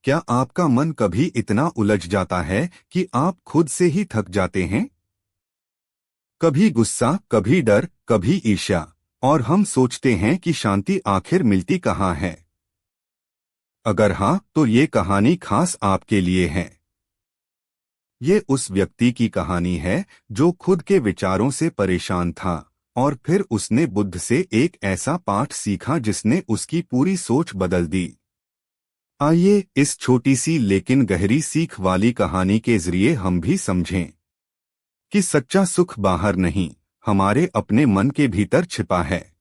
क्या आपका मन कभी इतना उलझ जाता है कि आप खुद से ही थक जाते हैं? कभी गुस्सा, कभी डर, कभी ईर्ष्या, और हम सोचते हैं कि शांति आखिर मिलती कहाँ है? अगर हाँ, तो ये कहानी खास आपके लिए है। ये उस व्यक्ति की कहानी है जो खुद के विचारों से परेशान था और फिर उसने बुद्ध से एक ऐसा पाठ सीखा जिसने उसकी पूरी सोच बदल दी। आइए इस छोटी सी लेकिन गहरी सीख वाली कहानी के जरिए हम भी समझें कि सच्चा सुख बाहर नहीं, हमारे अपने मन के भीतर छिपा है।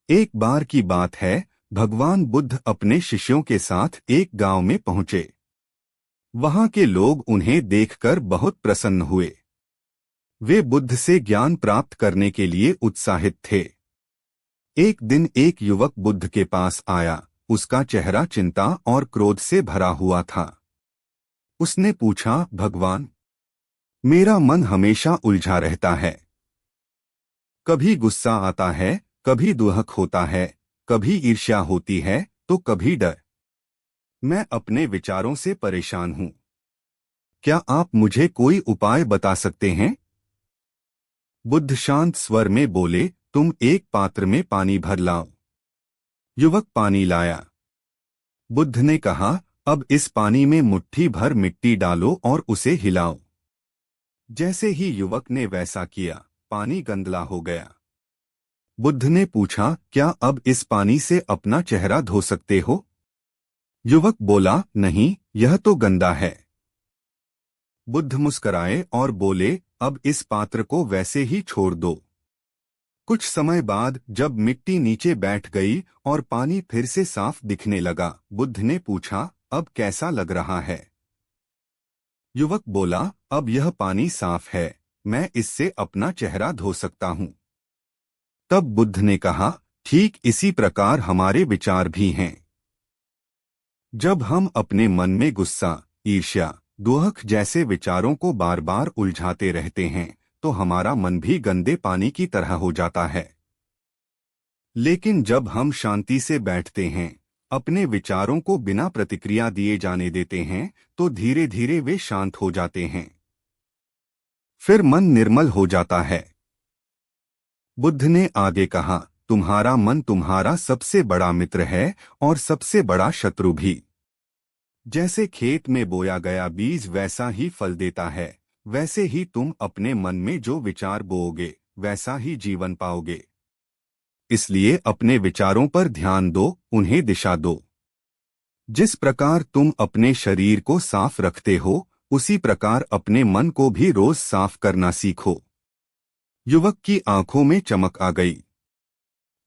एक बार की बात है, भगवान बुद्ध अपने शिष्यों के साथ एक गांव में पहुंचे। वहां के लोग उन्हें देखकर बहुत प्रसन्न हुए। वे बुद्ध से ज्ञान प्राप्त करने के लिए उत्साहित थे। एक दिन एक युवक बुद्ध के पास आया। उसका चेहरा चिंता और क्रोध से भरा हुआ था। उसने पूछा, भगवान, मेरा मन हमेशा उलझा रहता है। कभी गुस्सा आता है, कभी दुहक होता है, कभी ईर्ष्या होती है, तो कभी डर। मैं अपने विचारों से परेशान हूँ। क्या आप मुझे कोई उपाय बता सकते हैं? बुद्ध शांत स्वर में बोले, तुम एक पात्र में पानी भर लाओ। युवक पानी लाया। बुद्ध ने कहा, अब इस पानी में मुट्ठी भर मिट्टी डालो और उसे हिलाओ। जैसे ही युवक ने वैसा किया, पानी गंदला हो गया। बुद्ध ने पूछा, क्या अब इस पानी से अपना चेहरा धो सकते हो? युवक बोला, नहीं, यह तो गंदा है। बुद्ध मुस्कराए और बोले, अब इस पात्र को वैसे ही छोड़ दो। कुछ समय बाद जब मिट्टी नीचे बैठ गई और पानी फिर से साफ दिखने लगा, बुद्ध ने पूछा, अब कैसा लग रहा है? युवक बोला, अब यह पानी साफ है, मैं इससे अपना चेहरा धो सकता हूँ। तब बुद्ध ने कहा, ठीक इसी प्रकार हमारे विचार भी हैं। जब हम अपने मन में गुस्सा, ईर्ष्या, दुहक जैसे विचारों को बार बार उलझाते रहते हैं, तो हमारा मन भी गंदे पानी की तरह हो जाता है। लेकिन जब हम शांति से बैठते हैं, अपने विचारों को बिना प्रतिक्रिया दिए जाने देते हैं, तो धीरे धीरे वे शांत हो जाते हैं। फिर मन निर्मल हो जाता है। बुद्ध ने आगे कहा, तुम्हारा मन तुम्हारा सबसे बड़ा मित्र है और सबसे बड़ा शत्रु भी। जैसे खेत में बोया गया बीज वैसा ही फल देता है, वैसे ही तुम अपने मन में जो विचार बोओगे, वैसा ही जीवन पाओगे। इसलिए अपने विचारों पर ध्यान दो, उन्हें दिशा दो। जिस प्रकार तुम अपने शरीर को साफ रखते हो, उसी प्रकार अपने मन को भी रोज साफ करना सीखो। युवक की आंखों में चमक आ गई।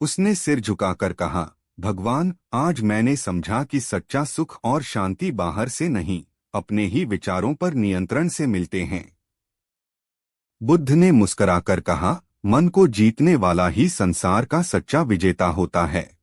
उसने सिर झुकाकर कहा, भगवान, आज मैंने समझा कि सच्चा सुख और शांति बाहर से नहीं, अपने ही विचारों पर नियंत्रण से मिलते हैं। बुद्ध ने मुस्कुराकर कहा, मन को जीतने वाला ही संसार का सच्चा विजेता होता है।